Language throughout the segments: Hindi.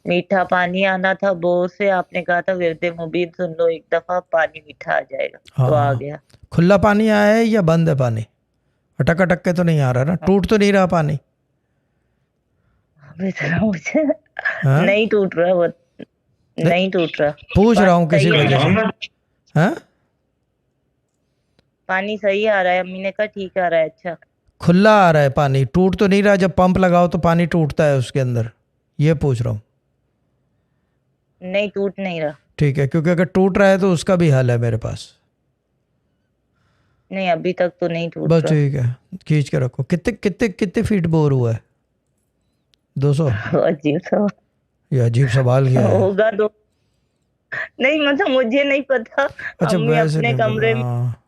मीठा पानी आना था बोर से, आपने कहा था विरदे मुबीन सुन लो एक दफा, पानी मीठा आ जाएगा। तो आ हाँ, गया। खुला पानी आया है या बंद है पानी? अटक अटक के तो नहीं आ रहा ना, हाँ, टूट तो नहीं रहा पानी? अभी जरा मुझे हाँ, नहीं टूट रहा वो, नहीं, नहीं टूट रहा। पूछ रहा पानी हूँ किसी सही आ वजह रहा से। है। हाँ, पानी सही आ रहा है, अम्मी ने कहा ठीक आ रहा है। अच्छा। खुला आ रहा है पानी, टूट तो नहीं रहा? जब पंप लगाओ तो पानी टूटता है उसके अंदर, ये पूछ रहा हूँ। नहीं टूट नहीं रहा। ठीक है, क्योंकि अगर टूट रहा है तो उसका भी हल है मेरे पास। नहीं अभी तक तो नहीं बस टूट रहा। ठीक है, खींच के रखो। कितने कितने कितने फीट बोर हुआ है? 200? अजीब सा ये अजीब सवाल क्या है? होगा दो। नहीं मतलब मुझे नहीं पता। अच्छा, अम्मी वैसे अपने नहीं पता, कमरे में, हाँ।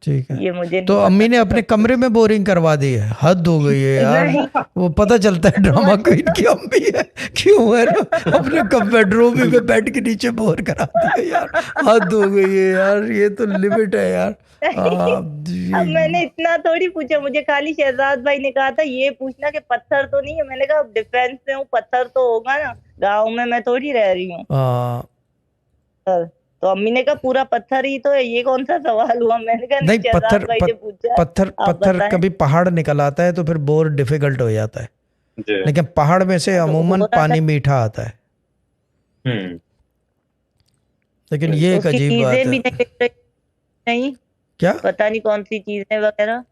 ठीक है, ये मुझे तो नहीं अम्मी पता ने सब अपने कमरे कुछ। में बोरिंग करवा दी है? हद हो गई है यार। नहीं वो पता चलता है ड्रामा क्वीन की अम्मी है, क्यों है ना, अपने कब बेडरूम ही में बेड के नीचे बोर करा दिया यार। हद हो गई है यार, ये तो लिमिट है यार। नहीं, आ, अब ये, मैंने इतना थोड़ी पूछा, मुझे खाली शहजाद भाई ने कहा था ये पूछना कि पत्थर तो नहीं है। मैंने कहा डिफेंस में हूँ, पत्थर तो होगा ना, गाँव में मैं थोड़ी रह रही हूँ। आ, तो अम्मी ने कहा पूरा पत्थर ही तो है, ये कौन सा सवाल हुआ। मैंने कहा नहीं नहीं, शहजाद भाई ने पूछा है, पत्थर आप पत्थर बताएं। कभी पहाड़ निकल आता है तो फिर बोर डिफिकल्ट हो जाता है, जी। लेकिन पहाड़ में से हाँ, तो अमूमन हो रहा था। पानी मीठा आता है। हम्म। लेकिन ये एक उसकी अजीब बात चीजें है। भी नहीं मिल रही। नहीं, क्या? पता नहीं कौन सी चीजें वगैरह।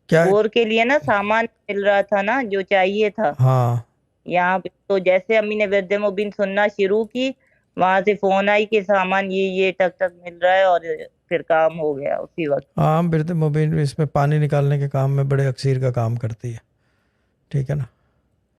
क्या? बोर के लिए ना सामान मिल रहा था ना जो चाहिए था। हाँ, यहाँ पे तो जैसे अम्मी ने वृद्ध मुबीन सुनना शुरू की, वहां से फोन आई कि सामान ये टक टक मिल रहा है, और फिर काम हो गया उसी वक्त। हाँ, बिरते मोबिन इसमें पानी निकालने के काम में बड़े अक्सीर का काम करती है। ठीक है ना?